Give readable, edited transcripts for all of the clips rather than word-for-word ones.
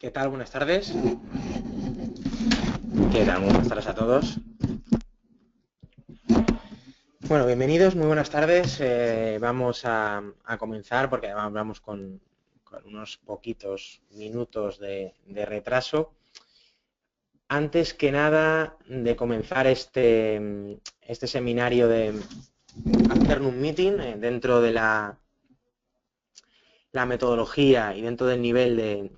¿Qué tal? Buenas tardes. ¿Qué tal? Muy buenas tardes a todos. Bueno, bienvenidos, muy buenas tardes. Vamos a comenzar porque además vamos con unos poquitos minutos de retraso. Antes que nada de comenzar este seminario de Afternoon Meeting, dentro de la metodología y dentro del nivel de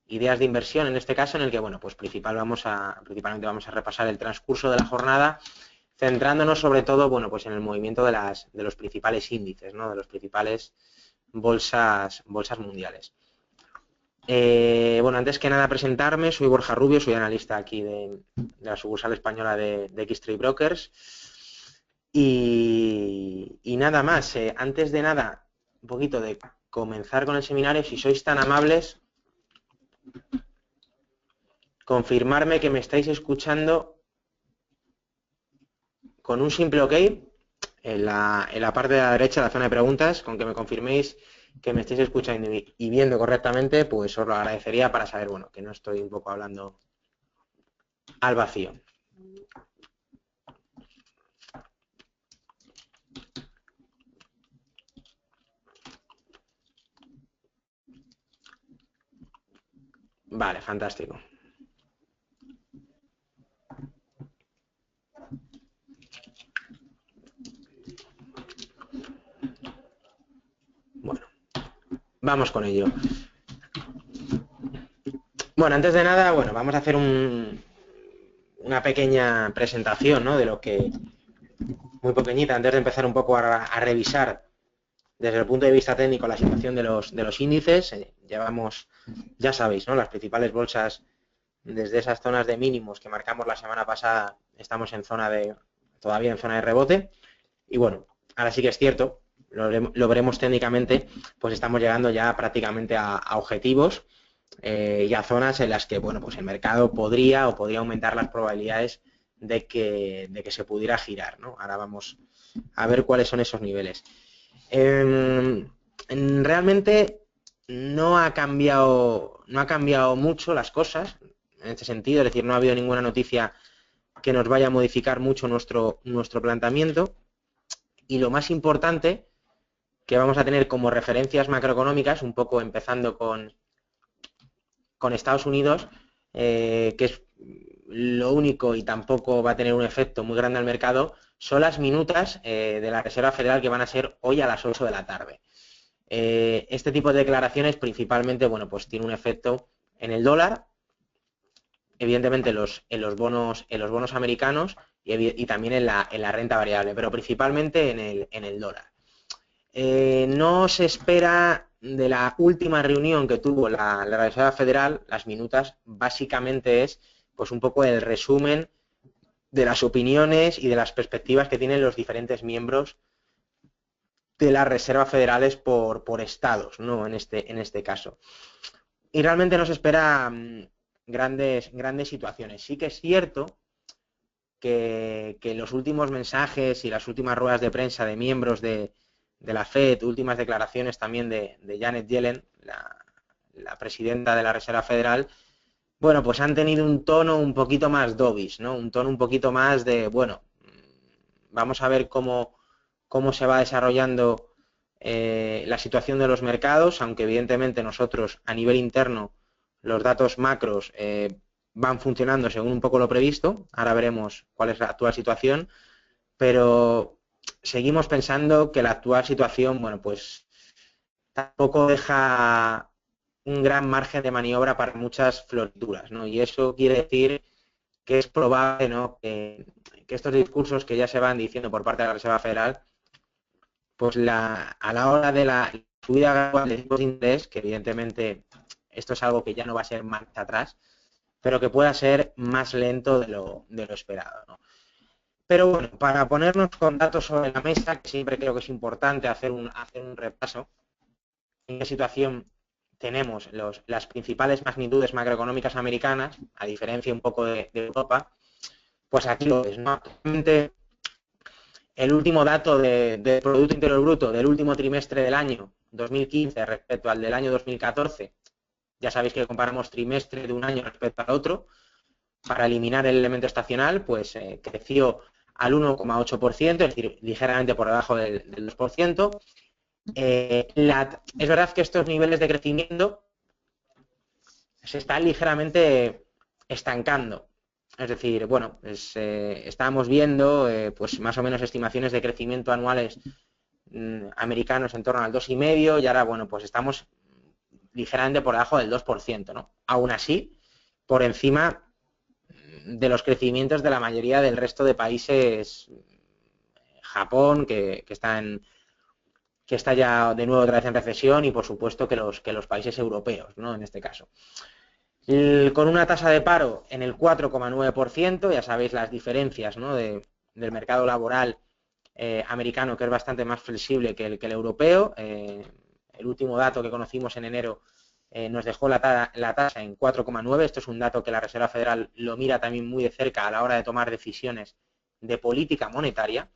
ideas de inversión, en este caso, en el que, bueno, pues principalmente vamos a repasar el transcurso de la jornada, centrándonos sobre todo, bueno, pues en el movimiento de los principales índices, ¿no? De los principales bolsas mundiales. Bueno, antes que nada presentarme, soy Borja Rubio, soy analista aquí de la sucursal española de X-Trade Brokers. Y nada más, antes de nada, un poquito de comenzar con el seminario, si sois tan amables, confirmarme que me estáis escuchando con un simple OK en la parte de la derecha, la zona de preguntas, con que me confirméis que me estéis escuchando y viendo correctamente, pues os lo agradecería para saber, bueno, que no estoy un poco hablando al vacío. Vale, fantástico. Bueno, vamos con ello. Bueno, antes de nada, bueno, vamos a hacer una pequeña presentación, ¿no? De lo que, muy pequeñita, antes de empezar un poco a revisar desde el punto de vista técnico la situación de los índices. Llevamos, ya sabéis, ¿no? Las principales bolsas desde esas zonas de mínimos que marcamos la semana pasada, estamos todavía en zona de rebote. Y bueno, ahora sí que es cierto, lo veremos técnicamente, pues estamos llegando ya prácticamente a objetivos y a zonas en las que, bueno, pues el mercado podría aumentar las probabilidades de que se pudiera girar, ¿no? Ahora vamos a ver cuáles son esos niveles. Realmente no ha cambiado mucho las cosas en este sentido, es decir, no ha habido ninguna noticia que nos vaya a modificar mucho nuestro planteamiento, y lo más importante que vamos a tener como referencias macroeconómicas, un poco empezando con Estados Unidos, que es lo único y tampoco va a tener un efecto muy grande al mercado, son las minutas de la Reserva Federal, que van a ser hoy a las 8 de la tarde. Este tipo de declaraciones principalmente, bueno, pues tiene un efecto en el dólar, evidentemente en los bonos americanos y también en la renta variable, pero principalmente en el dólar. No se espera de la última reunión que tuvo la Reserva Federal, las minutas, básicamente es pues un poco el resumen de las opiniones y de las perspectivas que tienen los diferentes miembros de las reservas federales por estados, ¿no? En este caso. Y realmente no se espera grandes situaciones. Sí que es cierto que los últimos mensajes y las últimas ruedas de prensa de miembros de la FED, últimas declaraciones también de Janet Yellen, la presidenta de la Reserva Federal, bueno, pues han tenido un tono un poquito más dovish, ¿no? Un tono un poquito más de, bueno, vamos a ver cómo se va desarrollando la situación de los mercados, aunque evidentemente nosotros a nivel interno los datos macros van funcionando según un poco lo previsto. Ahora veremos cuál es la actual situación, pero seguimos pensando que la actual situación, bueno, pues tampoco deja un gran margen de maniobra para muchas florituras, ¿no? Y eso quiere decir que es probable, ¿no?, que estos discursos que ya se van diciendo por parte de la Reserva Federal, pues a la hora de la subida gradual de tipos de interés, que evidentemente esto es algo que ya no va a ser marcha atrás, pero que pueda ser más lento de lo esperado, ¿no? Pero bueno, para ponernos con datos sobre la mesa, que siempre creo que es importante hacer un repaso, en qué situación tenemos las principales magnitudes macroeconómicas americanas, a diferencia un poco de Europa, pues aquí lo ves, ¿no? Actualmente, el último dato de Producto Interior Bruto del último trimestre del año 2015 respecto al del año 2014, Ya sabéis que comparamos trimestre de un año respecto al otro. Para eliminar el elemento estacional, pues creció al 1,8%, es decir, ligeramente por debajo del 2%. Es verdad que estos niveles de crecimiento se están ligeramente estancando. Es decir, bueno, pues, estábamos viendo pues más o menos estimaciones de crecimiento anuales americanos en torno al 2,5%, y ahora, bueno, pues estamos ligeramente por debajo del 2%, ¿no? Aún así, por encima de los crecimientos de la mayoría del resto de países, Japón, que está ya de nuevo otra vez en recesión, y por supuesto que los países europeos, ¿no? En este caso. Con una tasa de paro en el 4,9%, ya sabéis las diferencias, ¿no? del mercado laboral americano, que es bastante más flexible que el europeo. El último dato que conocimos en enero nos dejó la tasa en 4,9. Esto es un dato que la Reserva Federal lo mira también muy de cerca a la hora de tomar decisiones de política monetaria.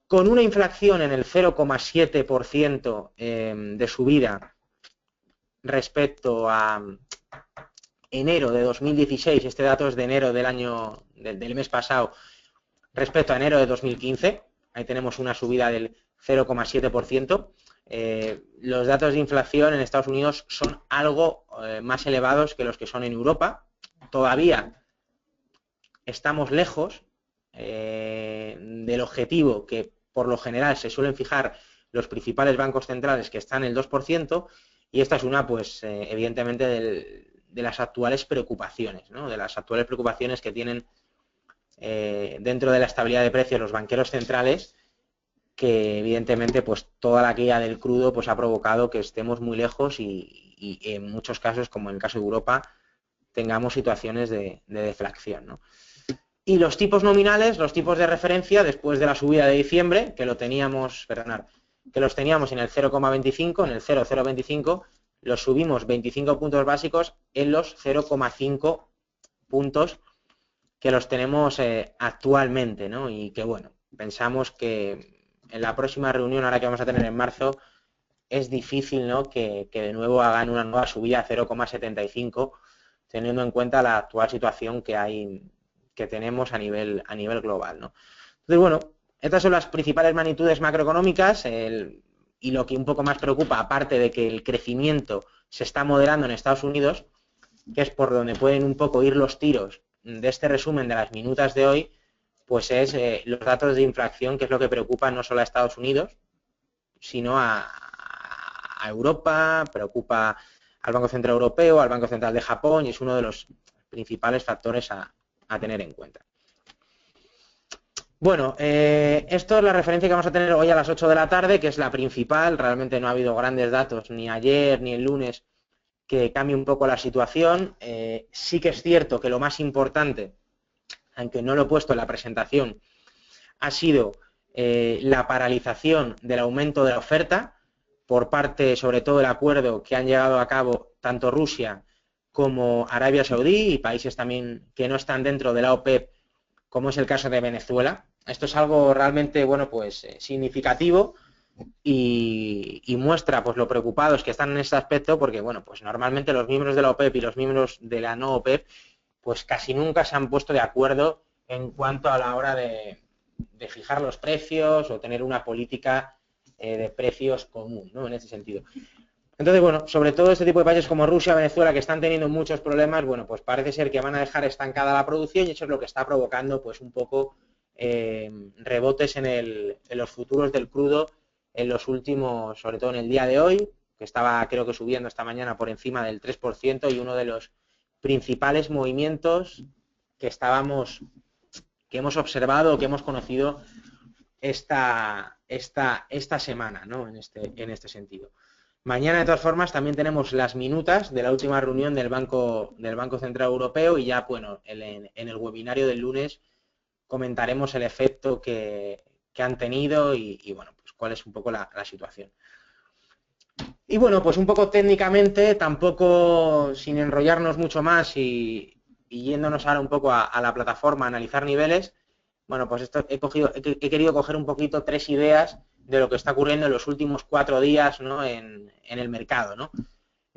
Con una inflación en el 0,7% de subida respecto a enero de 2016, este dato es de enero del mes pasado, respecto a enero de 2015, ahí tenemos una subida del 0,7%. Los datos de inflación en Estados Unidos son algo más elevados que los que son en Europa. Todavía estamos lejos del objetivo que por lo general se suelen fijar los principales bancos centrales, que están en el 2%, y esta es una, pues, evidentemente, de las actuales preocupaciones, ¿no? De las actuales preocupaciones que tienen dentro de la estabilidad de precios los banqueros centrales, que evidentemente, pues, toda la caída del crudo, pues, ha provocado que estemos muy lejos y en muchos casos, como en el caso de Europa, tengamos situaciones de deflación, ¿no? Y los tipos nominales, los tipos de referencia, después de la subida de diciembre, que los teníamos en el 0,25, en el 0,025, los subimos 25 puntos básicos en los 0,5 puntos que los tenemos actualmente, ¿no? Y que, bueno, pensamos que en la próxima reunión, ahora que vamos a tener en marzo, es difícil, ¿no?, que de nuevo hagan una nueva subida a 0,75, teniendo en cuenta la actual situación que tenemos a nivel global, ¿no? Entonces, bueno, estas son las principales magnitudes macroeconómicas, y lo que un poco más preocupa, aparte de que el crecimiento se está moderando en Estados Unidos, que es por donde pueden un poco ir los tiros de este resumen de las minutas de hoy, pues es los datos de inflación, que es lo que preocupa no solo a Estados Unidos, sino a Europa, preocupa al Banco Central Europeo, al Banco Central de Japón, y es uno de los principales factores a tener en cuenta. Bueno, esto es la referencia que vamos a tener hoy a las 8 de la tarde, que es la principal. Realmente no ha habido grandes datos ni ayer ni el lunes que cambie un poco la situación. Sí que es cierto que lo más importante, aunque no lo he puesto en la presentación, ha sido la paralización del aumento de la oferta por parte, sobre todo, del acuerdo que han llevado a cabo tanto Rusia como Arabia Saudí y países también que no están dentro de la OPEP, como es el caso de Venezuela. Esto es algo realmente, bueno, pues significativo, y muestra, pues, lo preocupados que están en este aspecto, porque, bueno, pues normalmente los miembros de la OPEP y los miembros de la no OPEP, pues casi nunca se han puesto de acuerdo en cuanto a la hora de fijar los precios o tener una política de precios común, ¿no?, en ese sentido. Entonces, bueno, sobre todo este tipo de países como Rusia, Venezuela, que están teniendo muchos problemas, bueno, pues parece ser que van a dejar estancada la producción, y eso es lo que está provocando, pues, un poco rebotes en los futuros del crudo en los últimos, sobre todo en el día de hoy, que estaba, creo que, subiendo esta mañana por encima del 3%, y uno de los principales movimientos que hemos observado, que hemos conocido esta semana, ¿no?, en este sentido. Mañana, de todas formas, también tenemos las minutas de la última reunión del Banco Central Europeo, y ya, bueno, en el webinario del lunes comentaremos el efecto que han tenido y, bueno, pues cuál es un poco la situación. Y, bueno, pues un poco técnicamente, tampoco sin enrollarnos mucho más y yéndonos ahora un poco a la plataforma a analizar niveles, bueno, pues he querido coger un poquito 3 ideas de lo que está ocurriendo en los últimos 4 días, ¿no?, en el mercado, ¿no?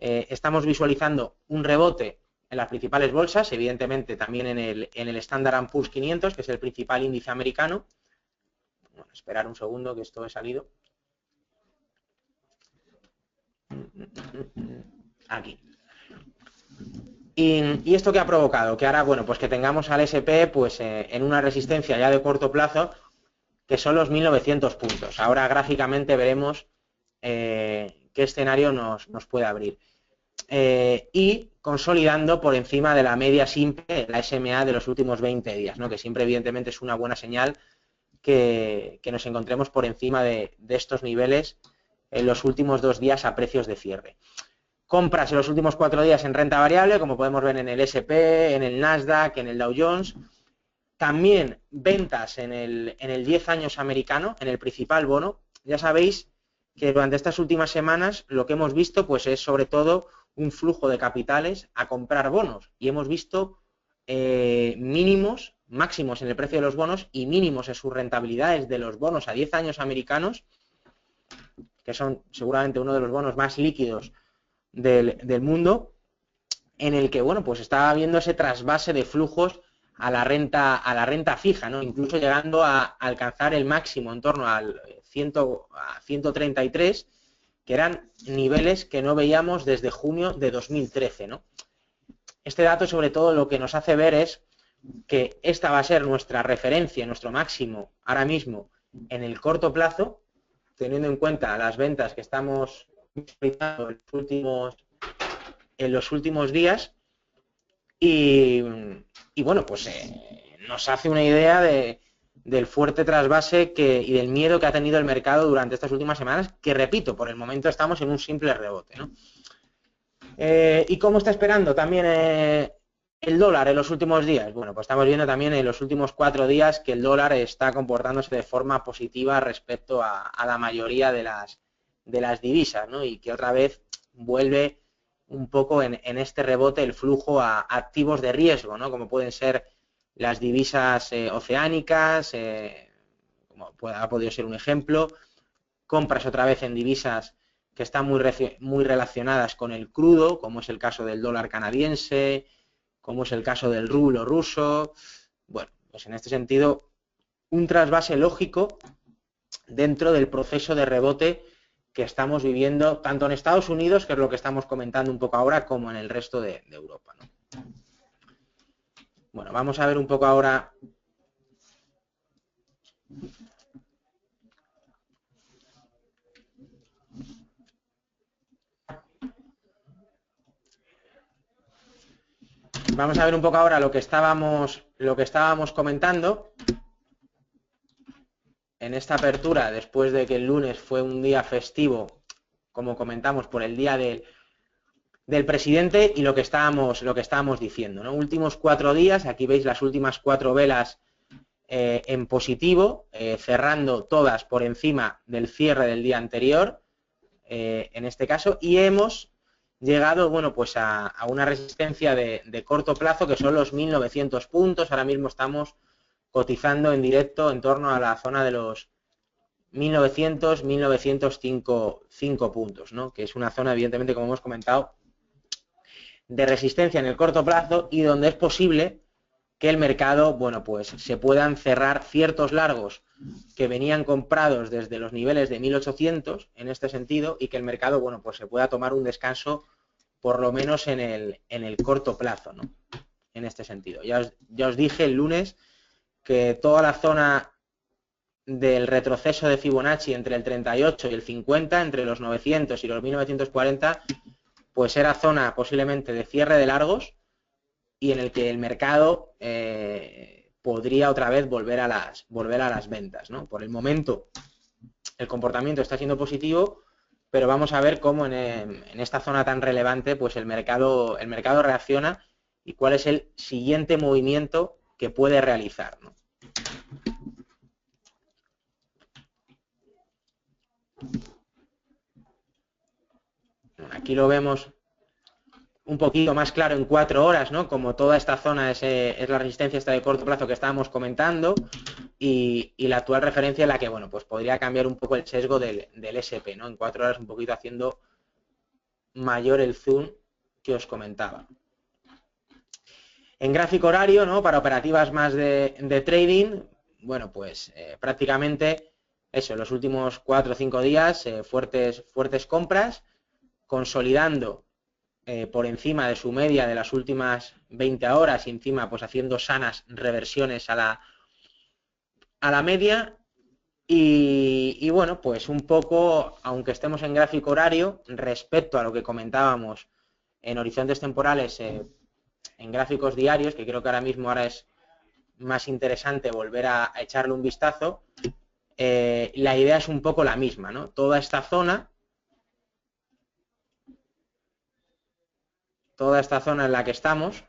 estamos visualizando un rebote en las principales bolsas, evidentemente también en el Standard & Poor's 500, que es el principal índice americano. Bueno, esperar un segundo que esto he salido. Aquí. ¿Y esto qué ha provocado? Que ahora, bueno, pues que tengamos al S&P pues, en una resistencia ya de corto plazo, que son los 1900 puntos. Ahora gráficamente veremos qué escenario nos puede abrir. Y consolidando por encima de la media simple, la SMA de los últimos 20 días, ¿no? Que siempre evidentemente es una buena señal que nos encontremos por encima de estos niveles en los últimos 2 días a precios de cierre. Compras en los últimos 4 días en renta variable, como podemos ver en el S&P, en el Nasdaq, en el Dow Jones. También ventas en el 10 años americano, en el principal bono. Ya sabéis que durante estas últimas semanas lo que hemos visto pues es sobre todo un flujo de capitales a comprar bonos. Y hemos visto mínimos, máximos en el precio de los bonos y mínimos en sus rentabilidades de los bonos a 10 años americanos, que son seguramente uno de los bonos más líquidos del mundo, en el que, bueno, pues está habiendo ese trasvase de flujos a la renta fija, ¿no? Incluso llegando a alcanzar el máximo en torno a 133, que eran niveles que no veíamos desde junio de 2013, ¿no? Este dato, sobre todo, lo que nos hace ver es que esta va a ser nuestra referencia, nuestro máximo ahora mismo en el corto plazo, teniendo en cuenta las ventas que estamos realizando en los últimos días, y bueno, pues nos hace una idea del fuerte trasvase y del miedo que ha tenido el mercado durante estas últimas semanas, que repito, por el momento estamos en un simple rebote, ¿no? ¿Y cómo está esperando también el dólar en los últimos días? Bueno, pues estamos viendo también en los últimos 4 días que el dólar está comportándose de forma positiva respecto a la mayoría de las divisas, ¿no? Y que otra vez vuelve un poco en este rebote el flujo a activos de riesgo, ¿no? Como pueden ser las divisas oceánicas, como ha podido ser un ejemplo, compras otra vez en divisas que están muy relacionadas con el crudo, como es el caso del dólar canadiense, como es el caso del rublo ruso. Bueno, pues en este sentido, un trasvase lógico dentro del proceso de rebote que estamos viviendo tanto en Estados Unidos, que es lo que estamos comentando un poco ahora, como en el resto de Europa, ¿no? Bueno, vamos a ver un poco ahora lo que estábamos comentando en esta apertura, después de que el lunes fue un día festivo, como comentamos, por el día del presidente, y lo que estábamos diciendo, ¿no? Últimos 4 días, aquí veis las últimas 4 velas en positivo, cerrando todas por encima del cierre del día anterior, en este caso, y hemos llegado, bueno, pues a una resistencia de corto plazo, que son los 1900 puntos. Ahora mismo estamos cotizando en directo en torno a la zona de los 1900, 1905 puntos, ¿no? Que es una zona, evidentemente, como hemos comentado, de resistencia en el corto plazo, y donde es posible que el mercado, bueno, pues se puedan cerrar ciertos largos que venían comprados desde los niveles de 1800 en este sentido, y que el mercado, bueno, pues se pueda tomar un descanso por lo menos en el corto plazo, ¿no? En este sentido. Ya os dije el lunes que toda la zona del retroceso de Fibonacci entre el 38 y el 50, entre los 900 y los 1940, pues era zona posiblemente de cierre de largos, y en el que el mercado podría otra vez volver a las ventas, ¿no? Por el momento el comportamiento está siendo positivo, pero vamos a ver cómo en esta zona tan relevante pues el mercado reacciona y cuál es el siguiente movimiento que puede realizar, ¿no? Aquí lo vemos un poquito más claro en 4 horas, ¿no? Como toda esta zona es la resistencia esta de corto plazo que estábamos comentando, y la actual referencia en la que, bueno, pues podría cambiar un poco el sesgo del SP, ¿no? En 4 horas un poquito haciendo mayor el zoom que os comentaba. En gráfico horario, ¿no? Para operativas más de trading, bueno, pues prácticamente eso, en los últimos 4 o 5 días, fuertes compras, consolidando por encima de su media de las últimas 20 horas y encima pues haciendo sanas reversiones a la media y bueno, pues un poco, aunque estemos en gráfico horario, respecto a lo que comentábamos en horizontes temporales, en gráficos diarios, que creo que ahora es más interesante volver a echarle un vistazo, la idea es un poco la misma, ¿no? Toda esta zona en la que estamos,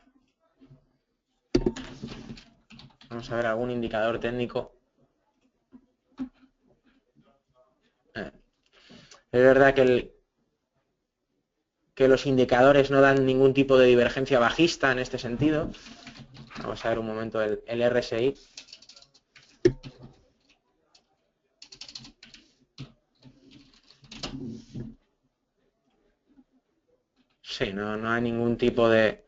vamos a ver algún indicador técnico. Es verdad que los indicadores no dan ningún tipo de divergencia bajista en este sentido. Vamos a ver un momento el RSI. Sí, no hay ningún tipo de...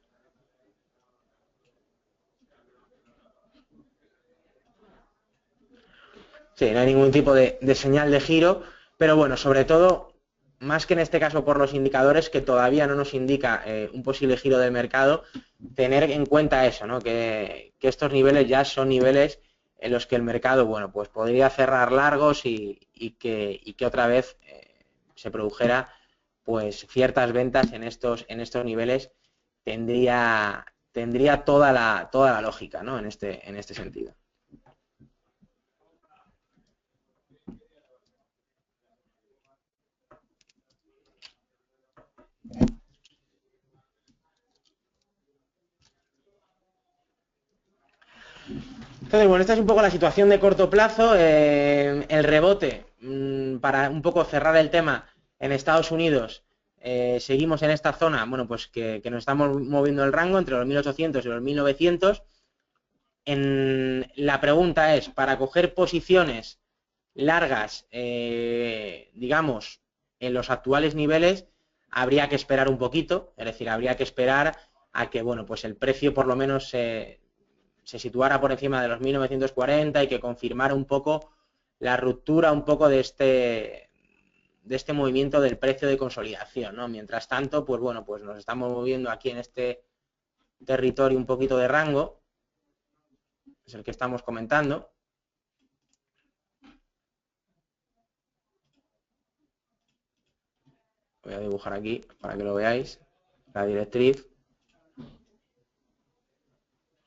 Sí, no hay ningún tipo de señal de giro, pero bueno, sobre todo, más que en este caso por los indicadores, que todavía no nos indica un posible giro del mercado, tener en cuenta eso, ¿no? Que estos niveles ya son niveles en los que el mercado, bueno, pues podría cerrar largos y que otra vez se produjera pues ciertas ventas en estos niveles tendría toda la lógica, ¿no? En este sentido. Entonces, bueno, esta es un poco la situación de corto plazo. El rebote, para un poco cerrar el tema, en Estados Unidos seguimos en esta zona, bueno, pues que nos estamos moviendo el rango entre los 1800 y los 1900. La pregunta es, para coger posiciones largas, digamos, en los actuales niveles, habría que esperar un poquito, es decir, habría que esperar a que, bueno, pues el precio por lo menos se situara por encima de los 1940 y que confirmara un poco la ruptura un poco de este movimiento del precio de consolidación, ¿no? Mientras tanto, pues bueno, pues nos estamos moviendo aquí en este territorio un poquito de rango, es el que estamos comentando. Voy a dibujar aquí para que lo veáis, la directriz,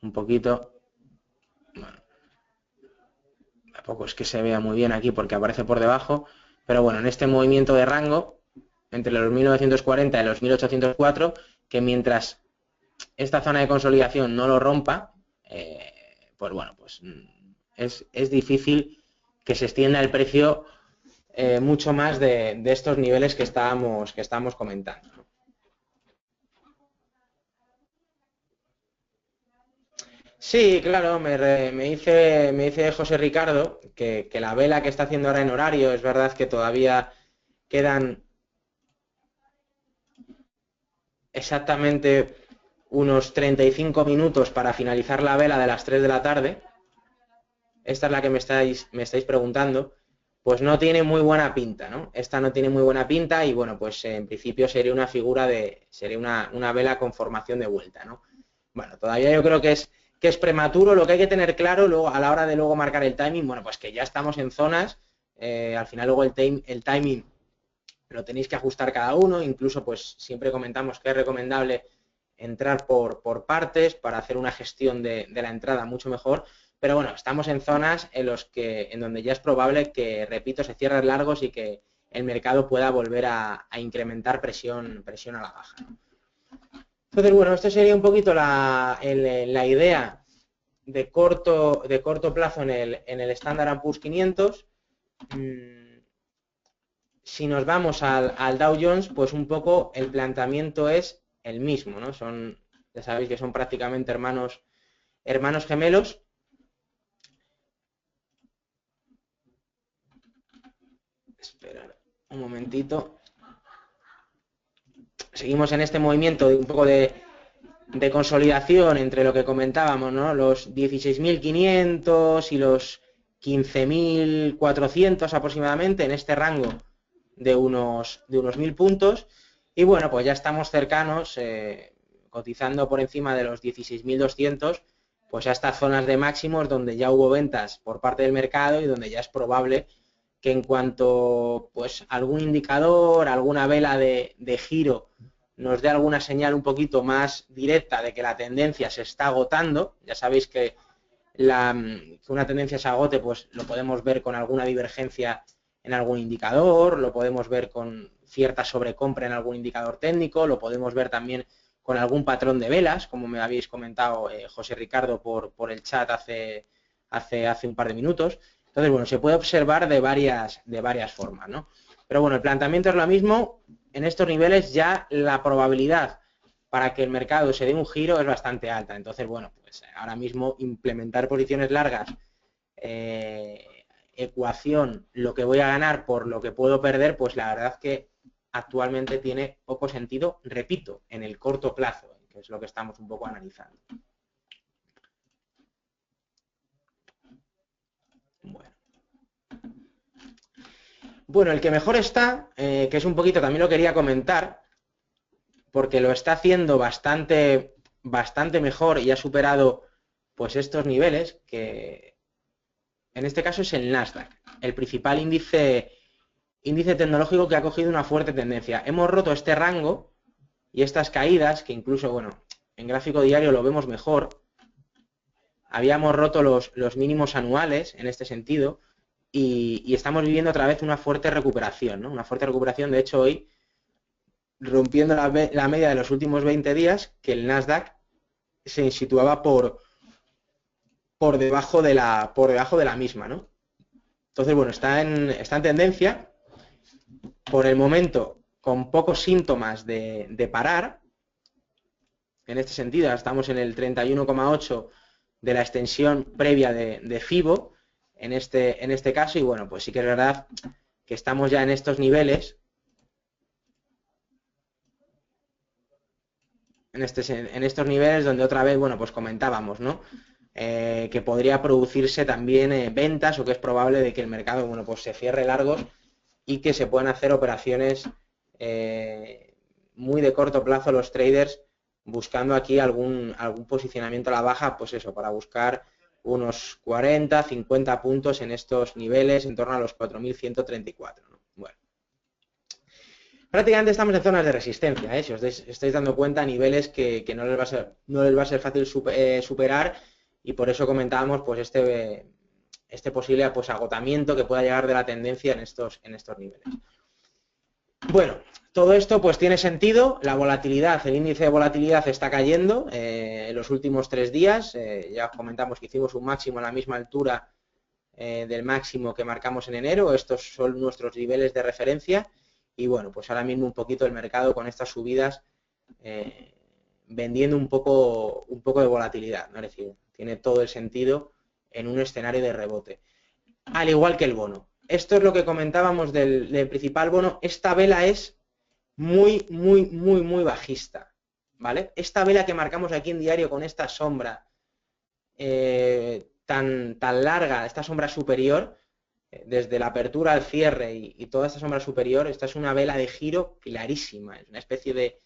un poquito. Bueno, tampoco es que se vea muy bien aquí porque aparece por debajo, pero bueno, en este movimiento de rango, entre los 1940 y los 1804, que mientras esta zona de consolidación no lo rompa, pues bueno, pues es difícil que se extienda el precio mucho más de estos niveles que estábamos comentando. Sí, claro, me dice José Ricardo que la vela que está haciendo ahora en horario, es verdad que todavía quedan exactamente unos 35 minutos para finalizar la vela de las 3 de la tarde. Esta es la que me estáis preguntando. Pues no tiene muy buena pinta, ¿no? Esta no tiene muy buena pinta y bueno, pues en principio sería sería una vela con formación de vuelta, ¿no? Bueno, todavía yo creo que es prematuro. Lo que hay que tener claro luego a la hora de luego marcar el timing, bueno, pues que ya estamos en zonas, al final luego el timing lo tenéis que ajustar cada uno, incluso pues siempre comentamos que es recomendable entrar por partes para hacer una gestión de la entrada mucho mejor, pero bueno, estamos en zonas en donde ya es probable que, repito, se cierren largos y que el mercado pueda volver a incrementar presión a la baja. Entonces, bueno, esto sería un poquito la idea de corto plazo en el Standard & Poor's 500. Si nos vamos al Dow Jones, pues un poco el planteamiento es el mismo, ¿no? Ya sabéis que son prácticamente hermanos gemelos. Esperar un momentito. seguimos en este movimiento de un poco de consolidación entre lo que comentábamos, ¿no? Los 16.500 y los 15.400 aproximadamente, en este rango de unos 1.000 puntos. Y bueno, pues ya estamos cercanos, cotizando por encima de los 16.200, pues a estas zonas de máximos donde ya hubo ventas por parte del mercado y donde ya es probable que en cuanto pues algún indicador, alguna vela de giro nos dé alguna señal un poquito más directa de que la tendencia se está agotando. Ya sabéis que una tendencia se agote, pues lo podemos ver con alguna divergencia en algún indicador, lo podemos ver con cierta sobrecompra en algún indicador técnico, lo podemos ver también con algún patrón de velas, como me habéis comentado José Ricardo por el chat hace un par de minutos. Entonces, bueno, se puede observar de varias formas, ¿no? Pero bueno, el planteamiento es lo mismo. En estos niveles ya la probabilidad para que el mercado se dé un giro es bastante alta. Entonces, bueno, pues ahora mismo implementar posiciones largas, ecuación, lo que voy a ganar por lo que puedo perder, pues la verdad que actualmente tiene poco sentido, repito, en el corto plazo, que es lo que estamos un poco analizando. Bueno, el que mejor está, que es un poquito, también lo quería comentar, porque lo está haciendo bastante mejor y ha superado pues estos niveles, que en este caso es el Nasdaq, el principal índice tecnológico que ha cogido una fuerte tendencia. Hemos roto este rango y estas caídas, que incluso, bueno, en gráfico diario lo vemos mejor. Habíamos roto los mínimos anuales en este sentido y estamos viviendo otra vez una fuerte recuperación, ¿no? Una fuerte recuperación, de hecho hoy, rompiendo la media de los últimos 20 días, que el Nasdaq se situaba por debajo de la misma, ¿no? Entonces, bueno, está en tendencia, por el momento con pocos síntomas de parar. En este sentido, estamos en el 31,8 de la extensión previa de FIBO en este caso, y bueno, pues sí que es verdad que estamos ya en estos niveles, en estos niveles donde otra vez, bueno, pues comentábamos, ¿no? Que podría producirse también ventas, o que es probable de que el mercado, bueno, pues se cierre largos y que se puedan hacer operaciones muy de corto plazo los traders, buscando aquí algún posicionamiento a la baja, pues eso, para buscar unos 40, 50 puntos en estos niveles, en torno a los 4.134, ¿no? Bueno, prácticamente estamos en zonas de resistencia, si os estáis dando cuenta, niveles que no les va a ser fácil superar, y por eso comentábamos pues este posible pues agotamiento que pueda llegar de la tendencia en estos niveles. Bueno, todo esto pues tiene sentido. La volatilidad, el índice de volatilidad está cayendo en los últimos 3 días. Ya comentamos que hicimos un máximo a la misma altura del máximo que marcamos en enero. Estos son nuestros niveles de referencia. Y bueno, pues ahora mismo un poquito el mercado con estas subidas vendiendo un poco de volatilidad, ¿no? Es decir, tiene todo el sentido en un escenario de rebote. Al igual que el bono. Esto es lo que comentábamos del principal bono. Esta vela es muy bajista, ¿vale? Esta vela que marcamos aquí en diario con esta sombra tan larga, esta sombra superior, desde la apertura al cierre y toda esta sombra superior, esta es una vela de giro clarísima, es una especie de...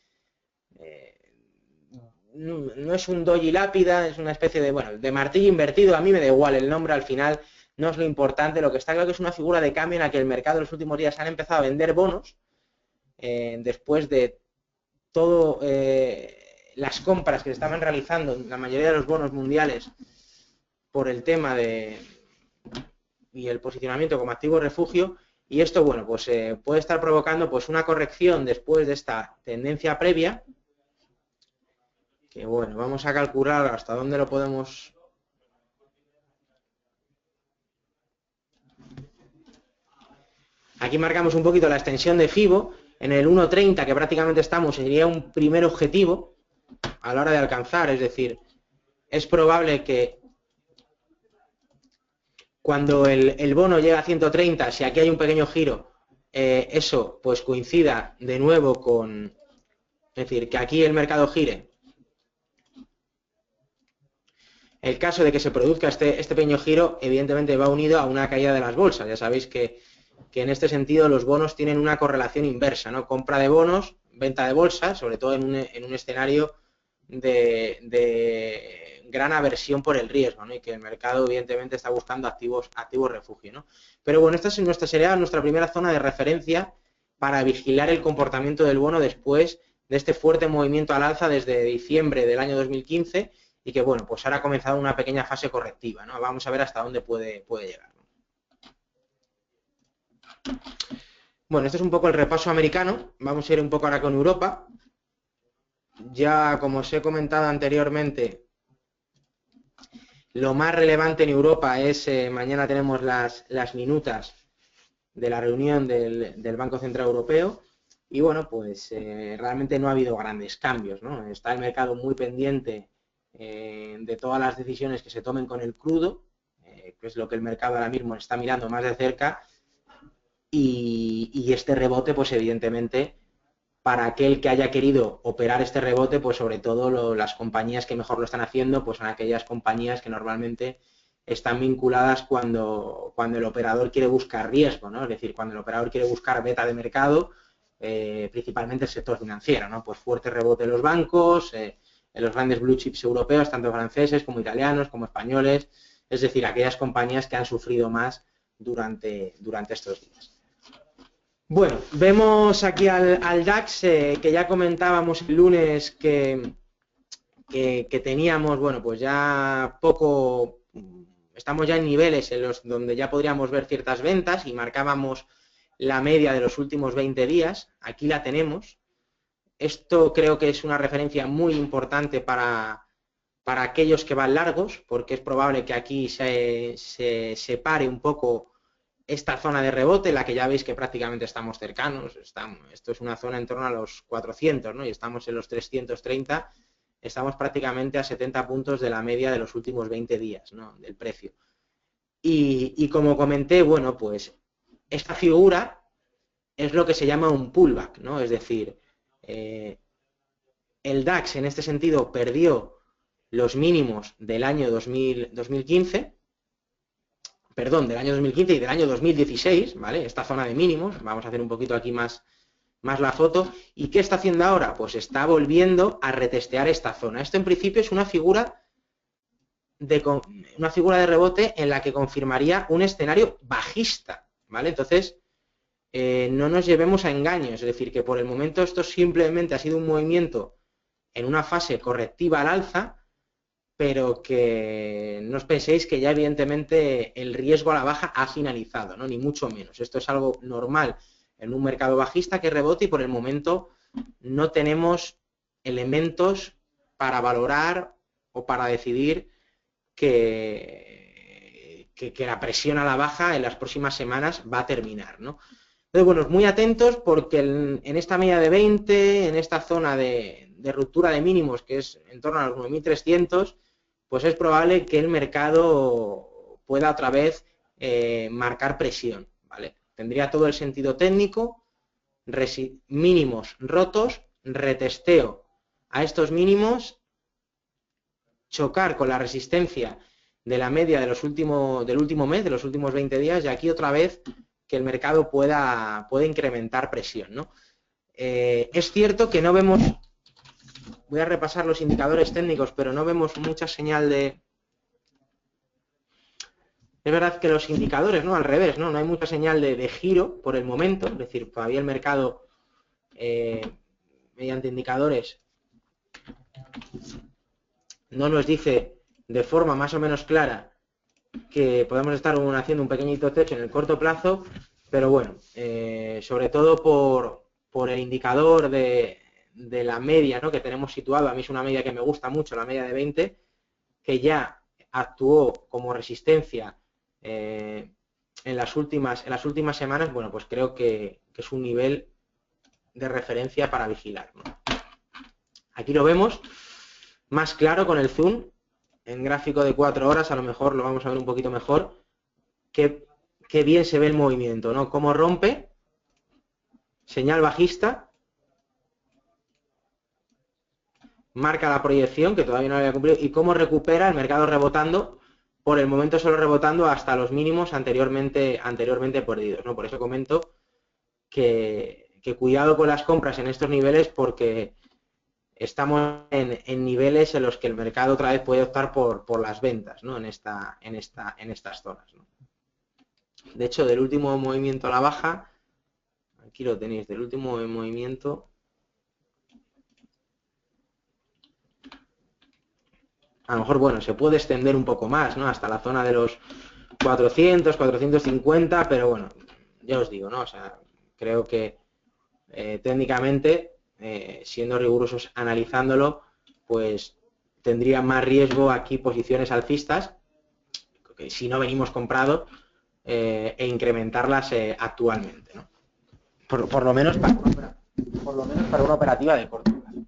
no es un doji lápida, es una especie de, bueno, de martillo invertido. A mí me da igual el nombre, al final no es lo importante. Lo que está claro que es una figura de cambio en la que el mercado en los últimos días han empezado a vender bonos después de todo las compras que se estaban realizando en la mayoría de los bonos mundiales por el tema y el posicionamiento como activo refugio. Y esto, bueno, pues puede estar provocando pues una corrección después de esta tendencia previa, que bueno, vamos a calcular hasta dónde lo podemos... Aquí marcamos un poquito la extensión de FIBO, en el 1.30, que prácticamente estamos, sería un primer objetivo a la hora de alcanzar. Es decir, es probable que cuando el bono llega a 130, si aquí hay un pequeño giro, eso pues coincida de nuevo con Es decir, que aquí el mercado gire. El caso de que se produzca este pequeño giro, evidentemente va unido a una caída de las bolsas. Ya sabéis que en este sentido los bonos tienen una correlación inversa, ¿no? Compra de bonos, venta de bolsas, sobre todo en un escenario de gran aversión por el riesgo, ¿no? Y que el mercado evidentemente está buscando activos refugio, ¿no? Pero bueno, esta sería nuestra primera zona de referencia para vigilar el comportamiento del bono después de este fuerte movimiento al alza desde diciembre del año 2015 y que, bueno, pues ahora ha comenzado una pequeña fase correctiva, ¿no? Vamos a ver hasta dónde puede llegar. Bueno, este es un poco el repaso americano. Vamos a ir un poco ahora con Europa. Ya, como os he comentado anteriormente, lo más relevante en Europa es, mañana tenemos las minutas de la reunión del Banco Central Europeo y bueno, pues realmente no ha habido grandes cambios, ¿no? Está el mercado muy pendiente de todas las decisiones que se tomen con el crudo, que es lo que el mercado ahora mismo está mirando más de cerca y este rebote, pues evidentemente, para aquel que haya querido operar este rebote, pues sobre todo las compañías que mejor lo están haciendo, pues son aquellas compañías que normalmente están vinculadas cuando el operador quiere buscar riesgo, ¿no? Es decir, cuando el operador quiere buscar beta de mercado, principalmente el sector financiero, ¿no? Pues fuerte rebote en los bancos, en los grandes blue chips europeos, tanto franceses como italianos, como españoles, es decir, aquellas compañías que han sufrido más durante estos días. Bueno, vemos aquí al DAX, que ya comentábamos el lunes que teníamos, bueno, pues ya estamos ya en niveles en los donde ya podríamos ver ciertas ventas y marcábamos la media de los últimos 20 días, aquí la tenemos. Esto creo que es una referencia muy importante para aquellos que van largos, porque es probable que aquí se separe un poco esta zona de rebote, en la que ya veis que prácticamente estamos cercanos, esto es una zona en torno a los 400, ¿no? Y estamos en los 330, estamos prácticamente a 70 puntos de la media de los últimos 20 días, ¿no? Del precio. Y como comenté, bueno, pues esta figura es lo que se llama un pullback, ¿no? Es decir, el DAX en este sentido perdió los mínimos del año 2015, perdón, del año 2015 y del año 2016, ¿vale? Esta zona de mínimos, vamos a hacer un poquito aquí más la foto. ¿Y qué está haciendo ahora? Pues está volviendo a retestear esta zona. Esto en principio es una figura de rebote en la que confirmaría un escenario bajista, ¿vale? Entonces, no nos llevemos a engaños, es decir, que por el momento esto simplemente ha sido un movimiento en una fase correctiva al alza, pero que no os penséis que ya evidentemente el riesgo a la baja ha finalizado, ¿no? Ni mucho menos. Esto es algo normal en un mercado bajista que rebote y por el momento no tenemos elementos para valorar o para decidir que la presión a la baja en las próximas semanas va a terminar, ¿no? Entonces, bueno, muy atentos porque en esta media de 20, en esta zona de ruptura de mínimos, que es en torno a los 9.300, pues es probable que el mercado pueda otra vez marcar presión, ¿vale? Tendría todo el sentido técnico, mínimos rotos, retesteo a estos mínimos, chocar con la resistencia de la media del último mes, de los últimos 20 días, y aquí otra vez que el mercado pueda incrementar presión, ¿no? Es cierto que no vemos, voy a repasar los indicadores técnicos, pero no vemos mucha señal de... Es verdad que los indicadores, ¿no? Al revés, ¿no? No hay mucha señal de giro por el momento, es decir, todavía el mercado, mediante indicadores, no nos dice de forma más o menos clara que podemos estar haciendo un pequeñito techo en el corto plazo, pero bueno, sobre todo por el indicador de la media, ¿no? Que tenemos situado, a mí es una media que me gusta mucho, la media de 20, que ya actuó como resistencia en las últimas semanas. Bueno, pues creo que es un nivel de referencia para vigilar, ¿no? Aquí lo vemos más claro con el zoom, en gráfico de 4 horas a lo mejor lo vamos a ver un poquito mejor, qué bien se ve el movimiento, ¿no? Cómo rompe, señal bajista, marca la proyección, que todavía no había cumplido, y cómo recupera el mercado rebotando, por el momento solo rebotando hasta los mínimos anteriormente perdidos, ¿no? Por eso comento que cuidado con las compras en estos niveles, porque estamos en niveles en los que el mercado otra vez puede optar por las ventas, ¿no? en estas zonas, ¿no? De hecho, del último movimiento a la baja, aquí lo tenéis, del último movimiento, a lo mejor, bueno, se puede extender un poco más, ¿no? Hasta la zona de los 400, 450, pero bueno, ya os digo, ¿no? O sea, creo que técnicamente, siendo rigurosos analizándolo, pues tendría más riesgo aquí posiciones alcistas, que si no venimos comprados, e incrementarlas actualmente, ¿no? Por lo menos para una operativa de corto plazo.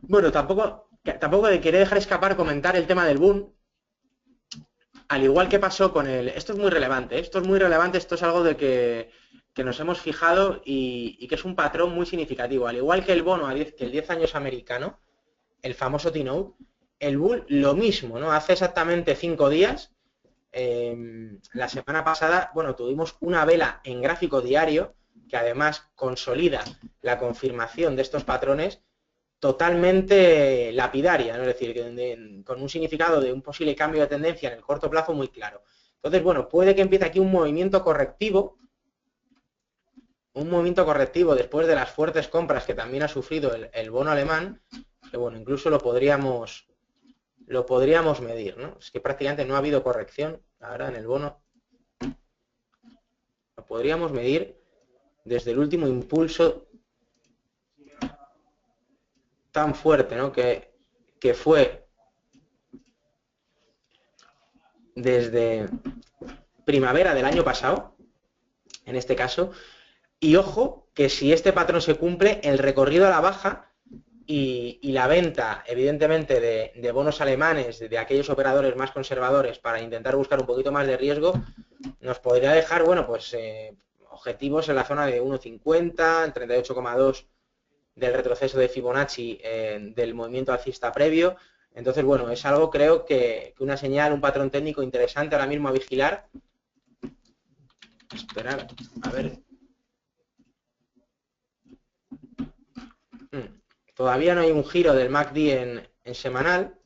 Bueno, tampoco quería dejar escapar comentar el tema del boom. Al igual que pasó con el... Esto es muy relevante, esto es algo de que nos hemos fijado y que es un patrón muy significativo. Al igual que el bono, que el 10 años americano, el famoso T-Note, el bull lo mismo, ¿no? Hace exactamente 5 días, la semana pasada, bueno, tuvimos una vela en gráfico diario que además consolida la confirmación de estos patrones totalmente lapidaria, ¿no? Es decir, con un significado de un posible cambio de tendencia en el corto plazo muy claro. Entonces, bueno, puede que empiece aquí un movimiento correctivo después de las fuertes compras que también ha sufrido el bono alemán, que bueno, incluso lo podríamos medir, ¿no? Es que prácticamente no ha habido corrección, la verdad, en el bono. Lo podríamos medir desde el último impulso tan fuerte, ¿no? Que fue desde primavera del año pasado, en este caso, y ojo que si este patrón se cumple, el recorrido a la baja y la venta, evidentemente, de bonos alemanes, de aquellos operadores más conservadores para intentar buscar un poquito más de riesgo, nos podría dejar, bueno, pues objetivos en la zona de 1,50, el 38,2 del retroceso de Fibonacci del movimiento alcista previo. Entonces, bueno, es algo, creo que una señal, un patrón técnico interesante ahora mismo a vigilar. Esperar, a ver. Todavía no hay un giro del MACD en semanal.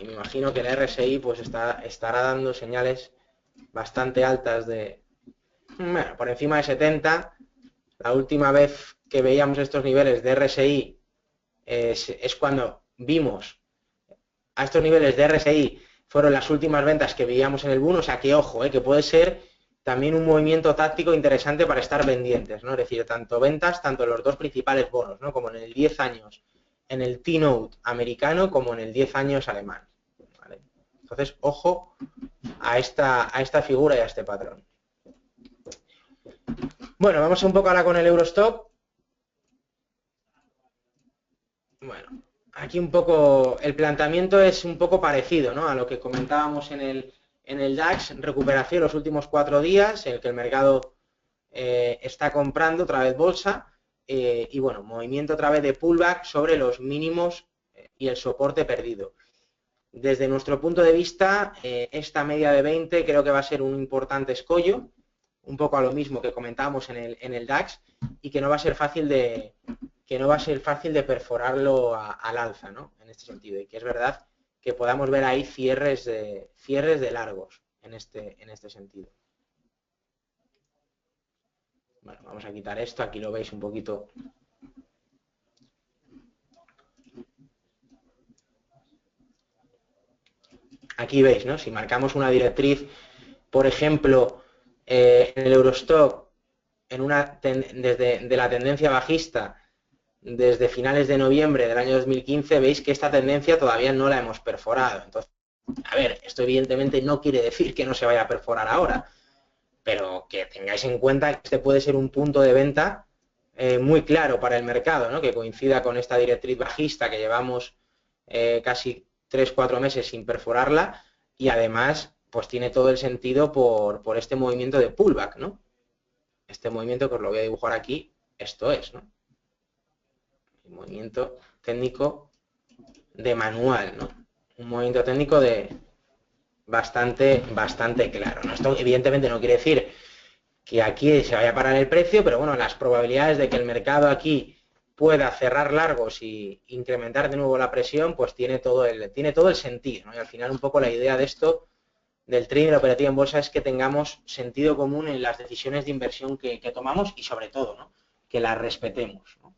Y me imagino que el RSI pues estará dando señales bastante altas de, bueno, por encima de 70. La última vez que veíamos estos niveles de RSI es cuando vimos a estos niveles de RSI, fueron las últimas ventas que veíamos en el boom, o sea que ojo, que puede ser también un movimiento táctico interesante para estar pendientes, ¿no? Es decir, tanto ventas, tanto en los dos principales bonos, ¿no? Como en el 10 años, en el T-Note americano, como en el 10 años alemán, ¿vale? Entonces, ojo a esta figura y a este patrón. Bueno, vamos un poco ahora con el Eurostock. Bueno, aquí un poco, el planteamiento es un poco parecido, ¿no? A lo que comentábamos en el DAX, recuperación los últimos 4 días, en el que el mercado está comprando otra vez bolsa, y bueno, movimiento otra vez de pullback sobre los mínimos y el soporte perdido. Desde nuestro punto de vista, esta media de 20 creo que va a ser un importante escollo, un poco a lo mismo que comentábamos en el DAX, y que no va a ser fácil de perforarlo al alza, ¿no? En este sentido, y que es verdad que podamos ver ahí cierres de largos en este sentido. Bueno, vamos a quitar esto, aquí lo veis un poquito. Aquí veis, ¿no? Si marcamos una directriz, por ejemplo, en el Eurostock, desde la tendencia bajista, desde finales de noviembre del año 2015, veis que esta tendencia todavía no la hemos perforado. Entonces, a ver, esto evidentemente no quiere decir que no se vaya a perforar ahora, pero que tengáis en cuenta que este puede ser un punto de venta muy claro para el mercado, ¿no? Que coincida con esta directriz bajista que llevamos casi 3-4 meses sin perforarla, y además pues tiene todo el sentido por este movimiento de pullback, ¿no? Este movimiento que os lo voy a dibujar aquí, esto es, ¿no? El movimiento técnico de manual, ¿no? Un movimiento técnico de bastante claro, ¿no? Esto evidentemente no quiere decir que aquí se vaya a parar el precio, pero bueno, las probabilidades de que el mercado aquí pueda cerrar largos y incrementar de nuevo la presión, pues tiene todo el sentido, ¿no? Y al final un poco la idea de esto, del trading y la operativa en bolsa, es que tengamos sentido común en las decisiones de inversión que tomamos y sobre todo, ¿no? Que las respetemos, ¿no?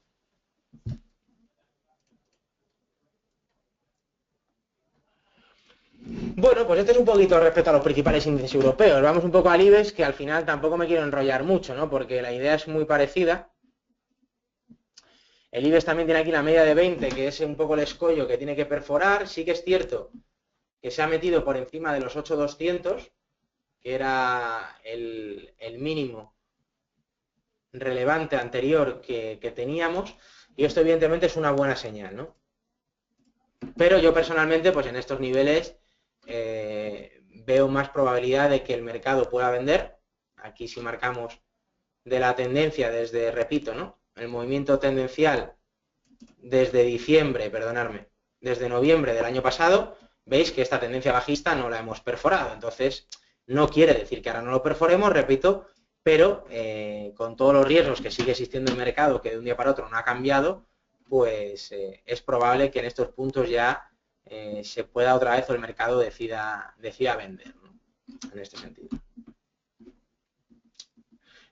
Bueno, pues este es un poquito respecto a los principales índices europeos. Vamos un poco al IBEX, que al final tampoco me quiero enrollar mucho, ¿no? Porque la idea es muy parecida. El IBEX también tiene aquí la media de 20, que es un poco el escollo que tiene que perforar. Sí que es cierto que se ha metido por encima de los 8.200, que era el mínimo relevante anterior que teníamos, y esto evidentemente es una buena señal, ¿no? Pero yo personalmente, pues en estos niveles veo más probabilidad de que el mercado pueda vender. Aquí si marcamos de la tendencia desde, repito, ¿no? El movimiento tendencial desde diciembre, perdonadme, desde noviembre del año pasado, veis que esta tendencia bajista no la hemos perforado. Entonces, no quiere decir que ahora no lo perforemos, repito, pero con todos los riesgos que sigue existiendo en el mercado, que de un día para otro no ha cambiado, pues es probable que en estos puntos ya se pueda otra vez o el mercado decida vender, ¿no? En este sentido.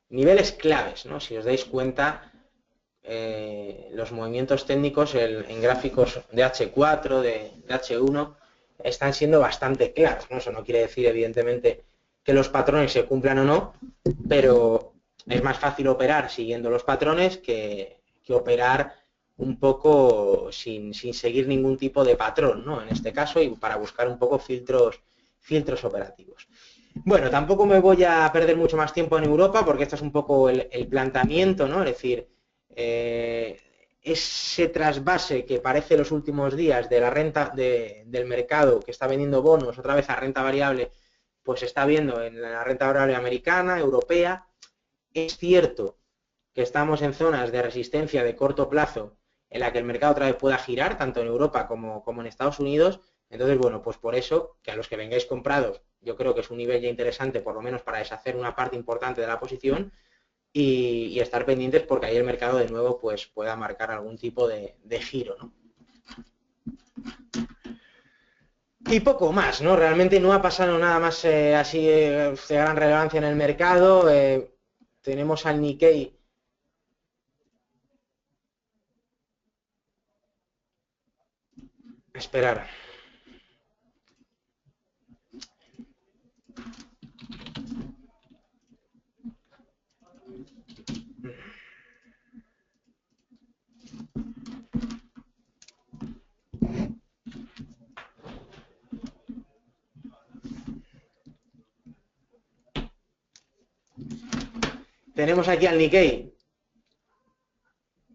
Niveles claves, ¿no? Si os dais cuenta, los movimientos técnicos en gráficos de H4, de H1, están siendo bastante claros, ¿no? Eso no quiere decir, evidentemente, que los patrones se cumplan o no, pero es más fácil operar siguiendo los patrones que operar un poco sin seguir ningún tipo de patrón, ¿no? En este caso, y para buscar un poco filtros operativos. Bueno, tampoco me voy a perder mucho más tiempo en Europa porque esto es un poco el planteamiento, ¿no? Es decir, ese trasvase que parece los últimos días de la renta del mercado que está vendiendo bonos otra vez a renta variable, pues se está viendo en la renta variable americana, europea. Es cierto que estamos en zonas de resistencia de corto plazo en la que el mercado otra vez pueda girar, tanto en Europa como en Estados Unidos. Entonces, bueno, pues por eso, que a los que vengáis comprados, yo creo que es un nivel ya interesante, por lo menos para deshacer una parte importante de la posición y estar pendientes porque ahí el mercado de nuevo pues pueda marcar algún tipo de giro, ¿no? Y poco más, ¿no? Realmente no ha pasado nada más así de gran relevancia en el mercado. Tenemos al Nikkei esperar. Tenemos aquí al Nikkei,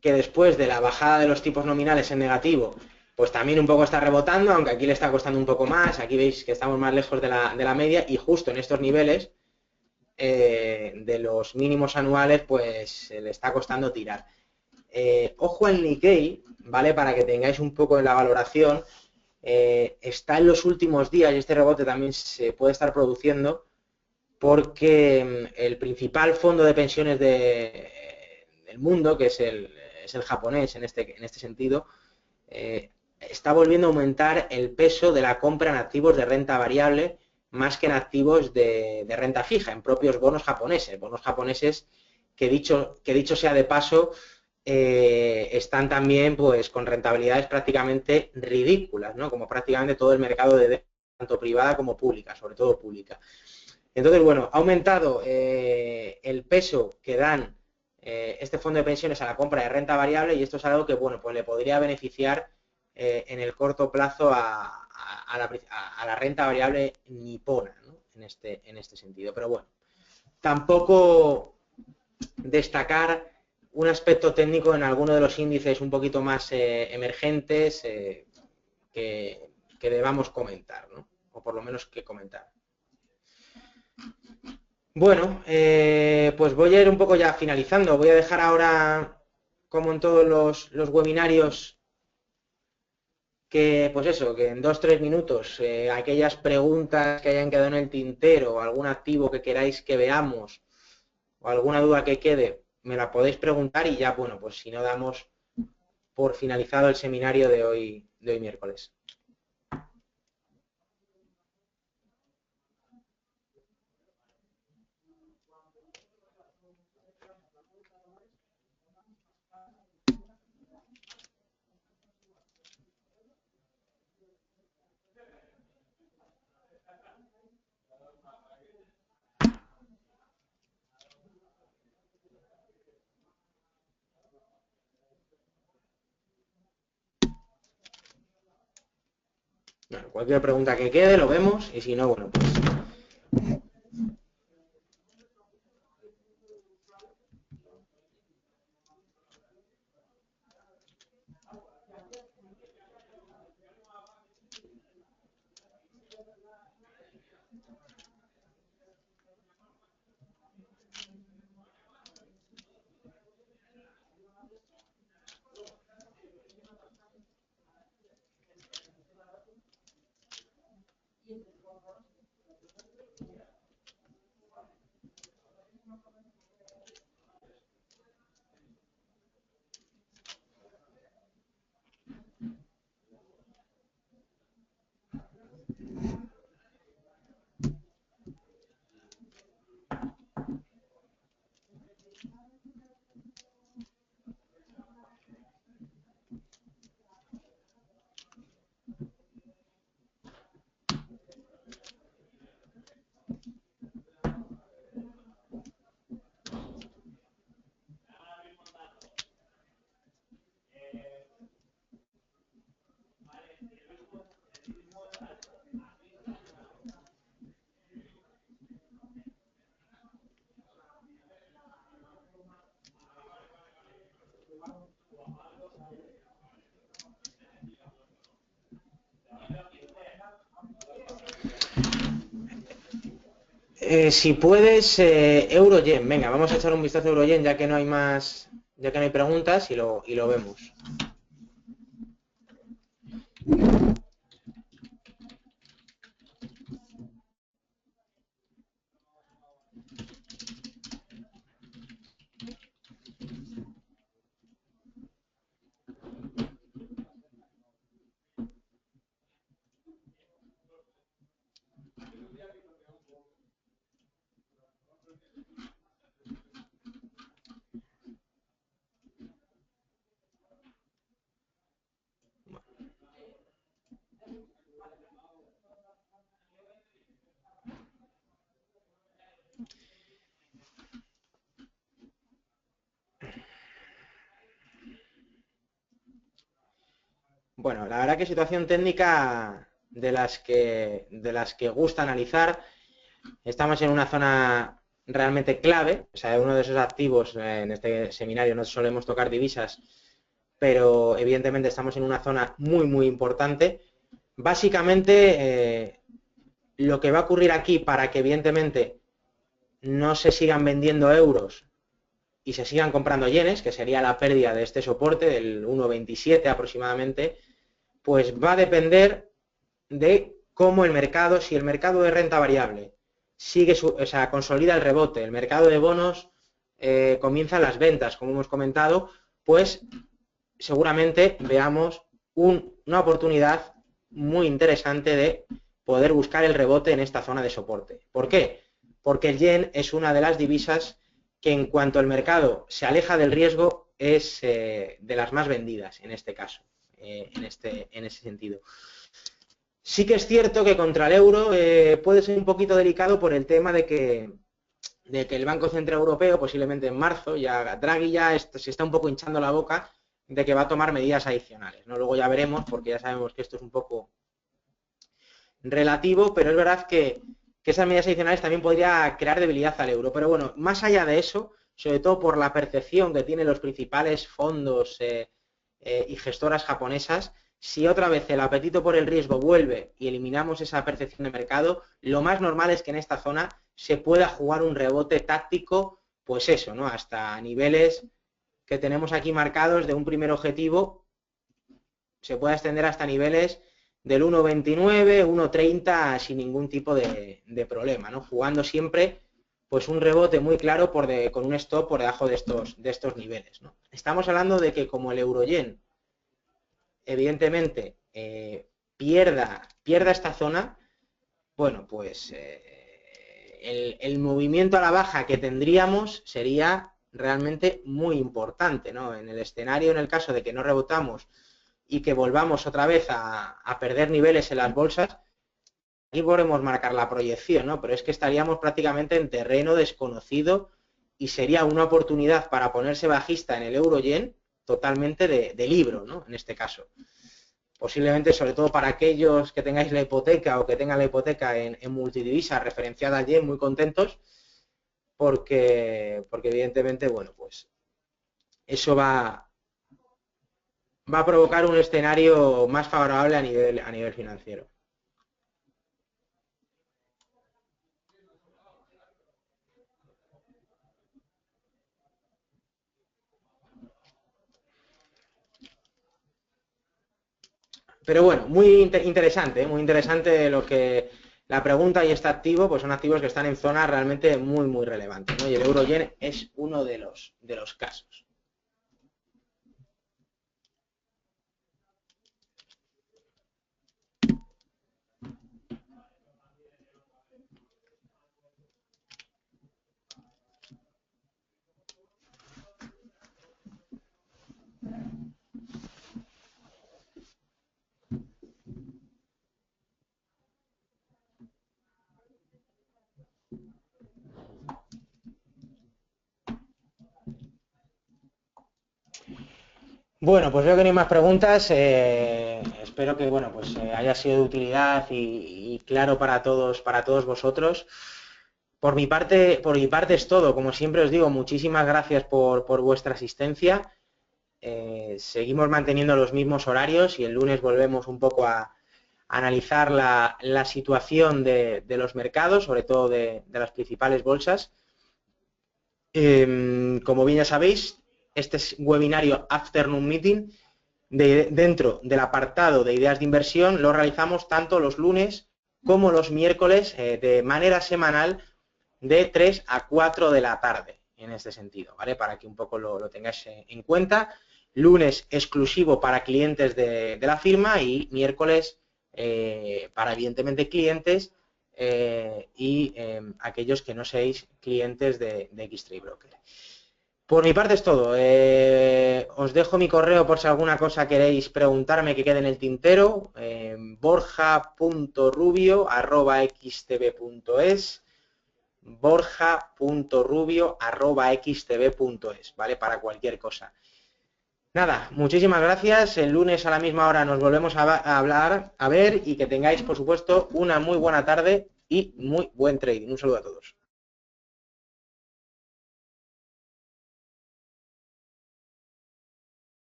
que después de la bajada de los tipos nominales en negativo, pues también un poco está rebotando, aunque aquí le está costando un poco más. Aquí veis que estamos más lejos de la media y justo en estos niveles de los mínimos anuales, pues le está costando tirar. Ojo al Nikkei, ¿vale? Para que tengáis un poco en la valoración. Está en los últimos días, y este rebote también se puede estar produciendo, porque el principal fondo de pensiones del mundo, que es el japonés en este sentido, está volviendo a aumentar el peso de la compra en activos de renta variable más que en activos de renta fija, en propios bonos japoneses que dicho sea de paso, están también pues con rentabilidades prácticamente ridículas, ¿no? Como prácticamente todo el mercado de deuda, tanto privada como pública, sobre todo pública. Entonces, bueno, ha aumentado el peso que dan este fondo de pensiones a la compra de renta variable y esto es algo que, bueno, pues le podría beneficiar en el corto plazo a la renta variable nipona, ¿no? en este sentido. Pero bueno, tampoco destacar un aspecto técnico en alguno de los índices un poquito más emergentes que debamos comentar, ¿no? O por lo menos que comentar. Bueno, pues voy a ir un poco ya finalizando. Voy a dejar ahora, como en todos los webinarios, que pues eso, que en 2 o 3 minutos aquellas preguntas que hayan quedado en el tintero, algún activo que queráis que veamos o alguna duda que quede, me la podéis preguntar y ya, bueno, pues si no damos por finalizado el seminario de hoy miércoles. Bueno, cualquier pregunta que quede lo vemos y si no, bueno, pues si puedes, Euro-Yen, venga, vamos a echar un vistazo a Euro-Yen ya que no hay más, ya que no hay preguntas y lo vemos. Bueno, la verdad que situación técnica de las que gusta analizar. Estamos en una zona realmente clave, o sea, uno de esos activos, en este seminario no solemos tocar divisas, pero evidentemente estamos en una zona muy, muy importante. Básicamente, lo que va a ocurrir aquí para que evidentemente no se sigan vendiendo euros y se sigan comprando yenes, que sería la pérdida de este soporte del 1,27 aproximadamente, pues va a depender de cómo el mercado, si el mercado de renta variable sigue o sea, consolida el rebote, el mercado de bonos comienzan las ventas, como hemos comentado, pues seguramente veamos una oportunidad muy interesante de poder buscar el rebote en esta zona de soporte. ¿Por qué? Porque el yen es una de las divisas que en cuanto el mercado se aleja del riesgo es de las más vendidas en este caso, en ese sentido. Sí que es cierto que contra el euro puede ser un poquito delicado por el tema de que el Banco Central Europeo, posiblemente en marzo, ya Draghi ya se está un poco hinchando la boca de que va a tomar medidas adicionales, ¿no? Luego ya veremos, porque ya sabemos que esto es un poco relativo, pero es verdad que esas medidas adicionales también podría crear debilidad al euro. Pero bueno, más allá de eso, sobre todo por la percepción que tienen los principales fondos y gestoras japonesas, Si otra vez el apetito por el riesgo vuelve y eliminamos esa percepción de mercado, lo más normal es que en esta zona se pueda jugar un rebote táctico, pues eso, ¿no? Hasta niveles que tenemos aquí marcados de un primer objetivo, se puede extender hasta niveles del 1.29, 1.30 sin ningún tipo de problema, ¿no? Jugando siempre pues un rebote muy claro con un stop por debajo de estos niveles, ¿no? Estamos hablando de que como el euro-yen evidentemente pierda esta zona, bueno, pues el movimiento a la baja que tendríamos sería realmente muy importante, ¿no? En el escenario, en el caso de que no rebotamos y que volvamos otra vez a perder niveles en las bolsas, aquí podemos marcar la proyección, ¿no? Pero es que estaríamos prácticamente en terreno desconocido y sería una oportunidad para ponerse bajista en el euro-yen totalmente de libro, ¿no? En este caso. Posiblemente, sobre todo para aquellos que tengáis la hipoteca o que tengan la hipoteca en multidivisa referenciada al yen, muy contentos, porque evidentemente, bueno, pues eso va a provocar un escenario más favorable a nivel financiero. Pero bueno, muy interesante lo que la pregunta y está activo, pues son activos que están en zonas realmente muy relevantes, ¿no? Y el euro-yen es uno de los casos. Bueno, pues veo que no hay más preguntas. Espero que bueno, pues haya sido de utilidad y claro para todos vosotros. Por mi parte es todo. Como siempre os digo, muchísimas gracias por vuestra asistencia. Seguimos manteniendo los mismos horarios y el lunes volvemos un poco a analizar la situación de los mercados, sobre todo de las principales bolsas. Como bien ya sabéis, este es webinario Afternoon Meeting. Dentro del apartado de ideas de inversión lo realizamos tanto los lunes como los miércoles de manera semanal de 3 a 4 de la tarde, en este sentido, ¿vale? Para que un poco lo tengáis en cuenta. Lunes exclusivo para clientes de la firma y miércoles para evidentemente clientes y aquellos que no seáis clientes de Xtrade Broker. Por mi parte es todo. Os dejo mi correo por si alguna cosa queréis preguntarme que quede en el tintero. borja.rubio@xtb.es borja.rubio@xtb.es, ¿vale? Para cualquier cosa. Nada, muchísimas gracias. El lunes a la misma hora nos volvemos a ver y que tengáis, por supuesto, una muy buena tarde y muy buen trading. Un saludo a todos.